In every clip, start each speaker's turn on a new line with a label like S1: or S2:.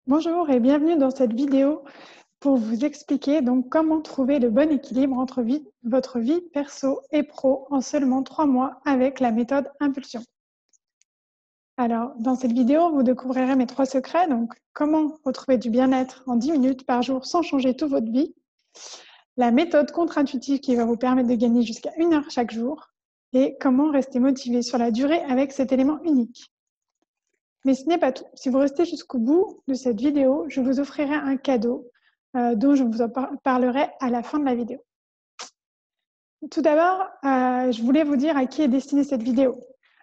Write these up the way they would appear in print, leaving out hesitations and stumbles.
S1: Bonjour et bienvenue dans cette vidéo pour vous expliquer donc comment trouver le bon équilibre entre votre vie perso et pro en seulement 3 mois avec la méthode Impulsion. Alors, dans cette vidéo, vous découvrirez mes 3 secrets, donc comment retrouver du bien-être en 10 minutes par jour sans changer toute votre vie, la méthode contre-intuitive qui va vous permettre de gagner jusqu'à 1 heure chaque jour et comment rester motivé sur la durée avec cet élément unique. Mais ce n'est pas tout. Si vous restez jusqu'au bout de cette vidéo, je vous offrirai un cadeau dont je vous en parlerai à la fin de la vidéo. Tout d'abord, je voulais vous dire à qui est destinée cette vidéo.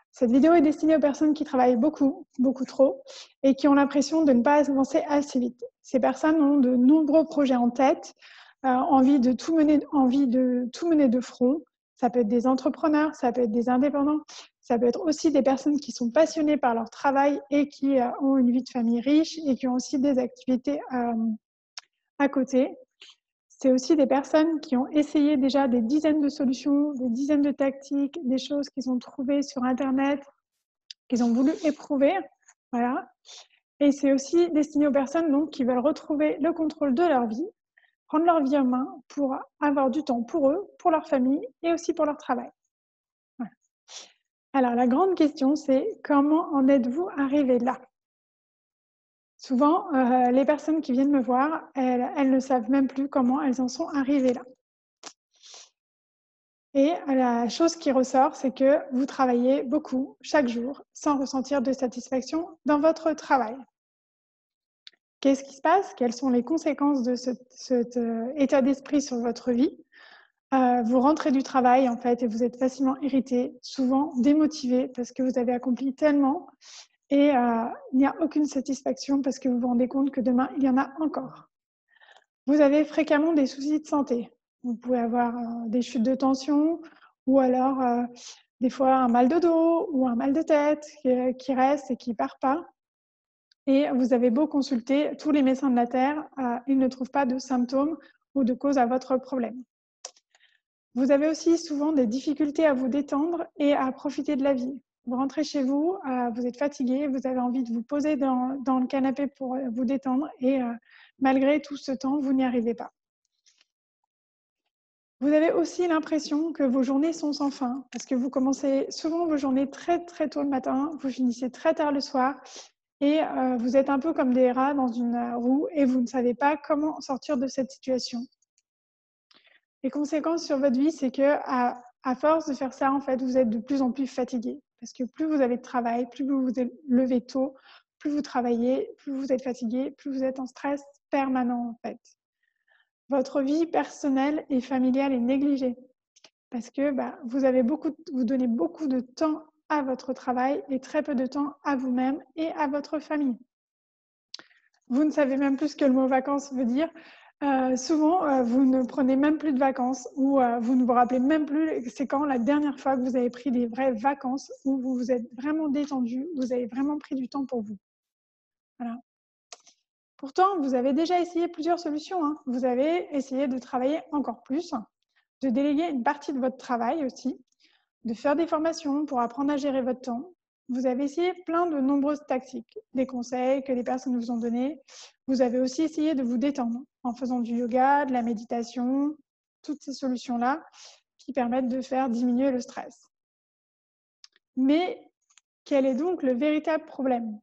S1: Cette vidéo est destinée aux personnes qui travaillent beaucoup, beaucoup trop, et qui ont l'impression de ne pas avancer assez vite. Ces personnes ont de nombreux projets en tête, envie de tout mener de front. Ça peut être des entrepreneurs, ça peut être des indépendants, ça peut être aussi des personnes qui sont passionnées par leur travail et qui ont une vie de famille riche et qui ont aussi des activités à côté. C'est aussi des personnes qui ont essayé déjà des dizaines de solutions, des dizaines de tactiques, des choses qu'ils ont trouvées sur Internet, qu'ils ont voulu éprouver. Voilà. Et c'est aussi destiné aux personnes donc, qui veulent retrouver le contrôle de leur vie, prendre leur vie en main pour avoir du temps pour eux, pour leur famille et aussi pour leur travail. Voilà. Alors, la grande question, c'est comment en êtes-vous arrivé là? Souvent, les personnes qui viennent me voir, elles ne savent même plus comment elles en sont arrivées là. Et la chose qui ressort, c'est que vous travaillez beaucoup, chaque jour, sans ressentir de satisfaction dans votre travail. Qu'est-ce qui se passe? Quelles sont les conséquences de cet état d'esprit sur votre vie? Vous rentrez du travail, en fait, et vous êtes facilement irrité, souvent démotivé, parce que vous avez accompli tellement, et il n'y a aucune satisfaction parce que vous vous rendez compte que demain, il y en a encore. Vous avez fréquemment des soucis de santé. Vous pouvez avoir des chutes de tension ou alors des fois un mal de dos ou un mal de tête qui reste et qui ne part pas. Et vous avez beau consulter tous les médecins de la Terre, ils ne trouvent pas de symptômes ou de cause à votre problème. Vous avez aussi souvent des difficultés à vous détendre et à profiter de la vie. Vous rentrez chez vous, vous êtes fatigué, vous avez envie de vous poser dans le canapé pour vous détendre et malgré tout ce temps, vous n'y arrivez pas. Vous avez aussi l'impression que vos journées sont sans fin, parce que vous commencez souvent vos journées très très tôt le matin, vous finissez très tard le soir, et vous êtes un peu comme des rats dans une roue, et vous ne savez pas comment sortir de cette situation. Les conséquences sur votre vie, c'est que à force de faire ça, en fait, vous êtes de plus en plus fatigué, parce que plus vous avez de travail, plus vous vous levez tôt, plus vous travaillez, plus vous êtes fatigué, plus vous êtes en stress permanent, en fait. Votre vie personnelle et familiale est négligée parce que vous donnez beaucoup de temps à votre travail et très peu de temps à vous-même et à votre famille. Vous ne savez même plus ce que le mot vacances veut dire. Souvent, vous ne prenez même plus de vacances ou vous ne vous rappelez même plus c'est quand la dernière fois que vous avez pris des vraies vacances où vous vous êtes vraiment détendu, vous avez vraiment pris du temps pour vous. Voilà. Pourtant, vous avez déjà essayé plusieurs solutions. Hein. Vous avez essayé de travailler encore plus, de déléguer une partie de votre travail aussi, de faire des formations pour apprendre à gérer votre temps. Vous avez essayé plein de nombreuses tactiques, des conseils que les personnes vous ont donnés. Vous avez aussi essayé de vous détendre en faisant du yoga, de la méditation, toutes ces solutions-là qui permettent de faire diminuer le stress. Mais quel est donc le véritable problème?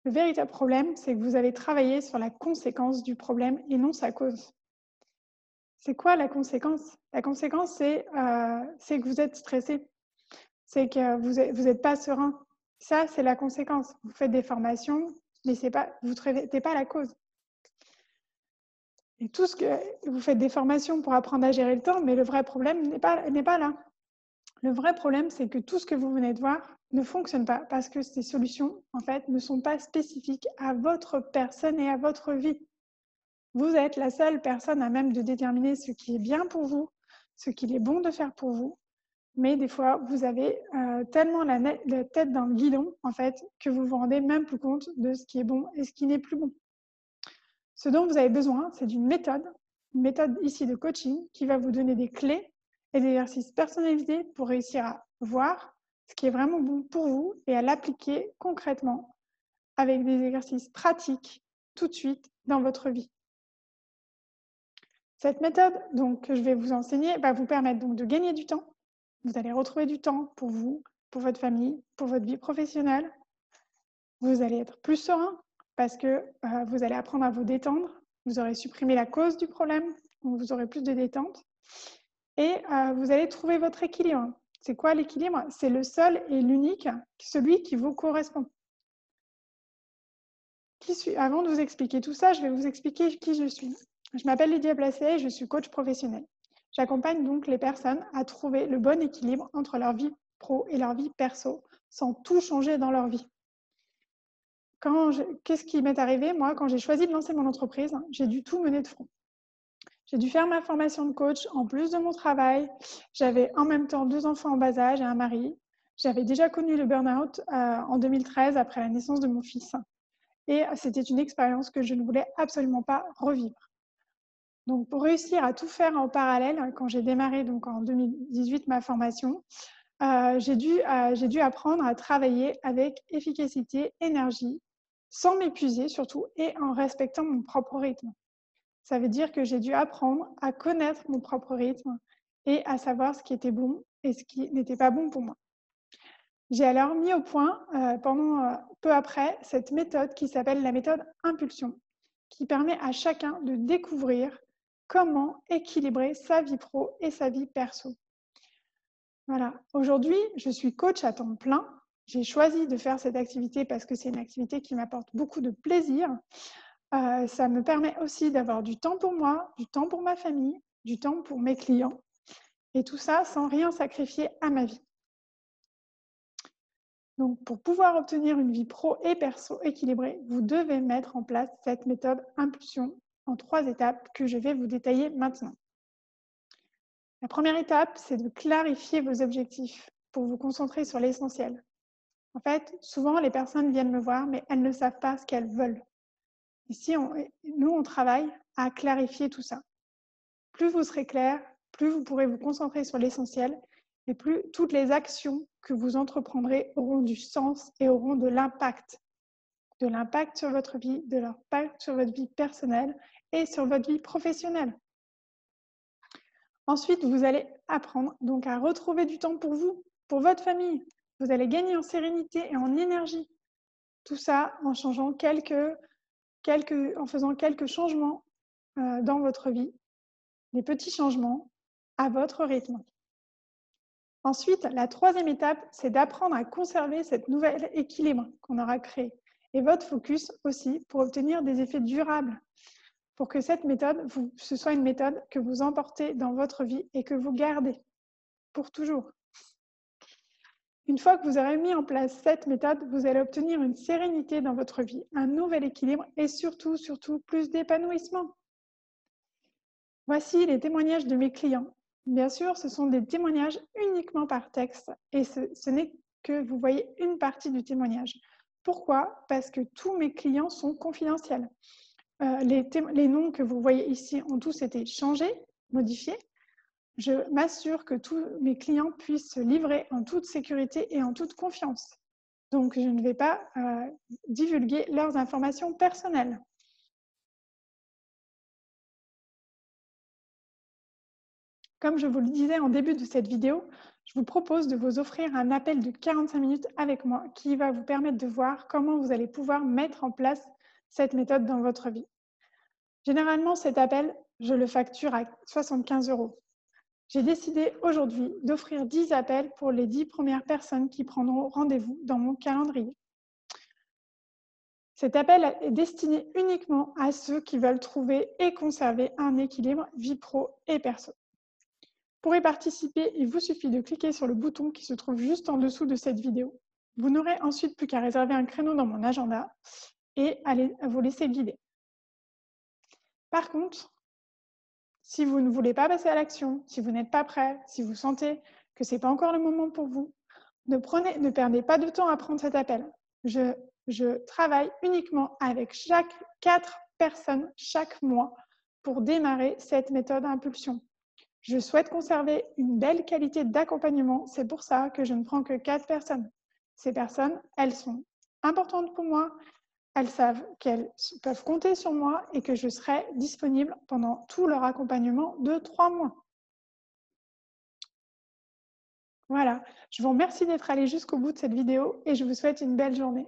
S1: Le véritable problème, c'est que vous avez travaillé sur la conséquence du problème et non sa cause. C'est quoi la conséquence? La conséquence, c'est que vous êtes stressé. C'est que vous êtes pas serein. Ça, c'est la conséquence. Vous faites des formations, mais vous ne traitez pas la cause. Et vous faites des formations pour apprendre à gérer le temps, mais le vrai problème n'est pas là. Le vrai problème, c'est que tout ce que vous venez de voir ne fonctionne pas parce que ces solutions, en fait, ne sont pas spécifiques à votre personne et à votre vie. Vous êtes la seule personne à même de déterminer ce qui est bien pour vous, ce qu'il est bon de faire pour vous. Mais des fois, vous avez tellement la tête dans le guidon, en fait, que vous vous rendez même plus compte de ce qui est bon et ce qui n'est plus bon. Ce dont vous avez besoin, c'est d'une méthode, une méthode ici de coaching qui va vous donner des clés et des exercices personnalisés pour réussir à voir ce qui est vraiment bon pour vous et à l'appliquer concrètement avec des exercices pratiques tout de suite dans votre vie. Cette méthode donc, que je vais vous enseigner va vous permettre donc, de gagner du temps. Vous allez retrouver du temps pour vous, pour votre famille, pour votre vie professionnelle. Vous allez être plus serein parce que vous allez apprendre à vous détendre. Vous aurez supprimé la cause du problème, donc vous aurez plus de détente. Et vous allez trouver votre équilibre. C'est quoi l'équilibre? C'est le seul et l'unique, celui qui vous correspond. Avant de vous expliquer tout ça, je vais vous expliquer qui je suis. Je m'appelle Lydia Placet et je suis coach professionnel. J'accompagne donc les personnes à trouver le bon équilibre entre leur vie pro et leur vie perso, sans tout changer dans leur vie. Qu'est-ce qui m'est arrivé? Moi, quand j'ai choisi de lancer mon entreprise, j'ai dû tout mener de front. J'ai dû faire ma formation de coach en plus de mon travail. J'avais en même temps 2 enfants en bas âge et un mari. J'avais déjà connu le burn-out en 2013 après la naissance de mon fils. Et c'était une expérience que je ne voulais absolument pas revivre. Donc, pour réussir à tout faire en parallèle, quand j'ai démarré donc en 2018 ma formation, j'ai dû apprendre à travailler avec efficacité, énergie, sans m'épuiser surtout et en respectant mon propre rythme. Ça veut dire que j'ai dû apprendre à connaître mon propre rythme et à savoir ce qui était bon et ce qui n'était pas bon pour moi. J'ai alors mis au point, peu après, cette méthode qui s'appelle la méthode impulsion, qui permet à chacun de découvrir comment équilibrer sa vie pro et sa vie perso. Voilà. Aujourd'hui, je suis coach à temps plein. J'ai choisi de faire cette activité parce que c'est une activité qui m'apporte beaucoup de plaisir. Ça me permet aussi d'avoir du temps pour moi, du temps pour ma famille, du temps pour mes clients. Et tout ça sans rien sacrifier à ma vie. Donc, pour pouvoir obtenir une vie pro et perso équilibrée, vous devez mettre en place cette méthode impulsion en 3 étapes que je vais vous détailler maintenant. La première étape, c'est de clarifier vos objectifs pour vous concentrer sur l'essentiel. En fait, souvent, les personnes viennent me voir, mais elles ne savent pas ce qu'elles veulent. Ici, nous, on travaille à clarifier tout ça. Plus vous serez clair, plus vous pourrez vous concentrer sur l'essentiel et plus toutes les actions que vous entreprendrez auront du sens et auront de l'impact. De l'impact sur votre vie, de l'impact sur votre vie personnelle et sur votre vie professionnelle. Ensuite, vous allez apprendre donc à retrouver du temps pour vous, pour votre famille. Vous allez gagner en sérénité et en énergie. Tout ça en changeant en faisant quelques changements dans votre vie. Des petits changements à votre rythme. Ensuite, la troisième étape, c'est d'apprendre à conserver cette nouvelle équilibre qu'on aura créé et votre focus aussi pour obtenir des effets durables, pour que cette méthode, ce soit une méthode que vous emportez dans votre vie et que vous gardez pour toujours. Une fois que vous aurez mis en place cette méthode, vous allez obtenir une sérénité dans votre vie, un nouvel équilibre et surtout, plus d'épanouissement. Voici les témoignages de mes clients. Bien sûr, ce sont des témoignages uniquement par texte et ce n'est que vous voyez une partie du témoignage. Pourquoi? Parce que tous mes clients sont confidentiels. Les noms que vous voyez ici ont tous été changés, modifiés. Je m'assure que tous mes clients puissent se livrer en toute sécurité et en toute confiance. Donc, je ne vais pas divulguer leurs informations personnelles. Comme je vous le disais en début de cette vidéo, je vous propose de vous offrir un appel de 45 minutes avec moi qui va vous permettre de voir comment vous allez pouvoir mettre en place cette méthode dans votre vie. Généralement, cet appel, je le facture à 75 €. J'ai décidé aujourd'hui d'offrir 10 appels pour les 10 premières personnes qui prendront rendez-vous dans mon calendrier. Cet appel est destiné uniquement à ceux qui veulent trouver et conserver un équilibre vie pro et perso. Pour y participer, il vous suffit de cliquer sur le bouton qui se trouve juste en dessous de cette vidéo. Vous n'aurez ensuite plus qu'à réserver un créneau dans mon agenda et à vous laisser guider. Par contre, si vous ne voulez pas passer à l'action, si vous n'êtes pas prêt, si vous sentez que ce n'est pas encore le moment pour vous, ne perdez pas de temps à prendre cet appel. Je travaille uniquement avec 4 personnes chaque mois pour démarrer cette méthode impulsion. Je souhaite conserver une belle qualité d'accompagnement. C'est pour ça que je ne prends que 4 personnes. Ces personnes, elles sont importantes pour moi. elles savent qu'elles peuvent compter sur moi et que je serai disponible pendant tout leur accompagnement de 3 mois. Voilà, je vous remercie d'être allé jusqu'au bout de cette vidéo et je vous souhaite une belle journée.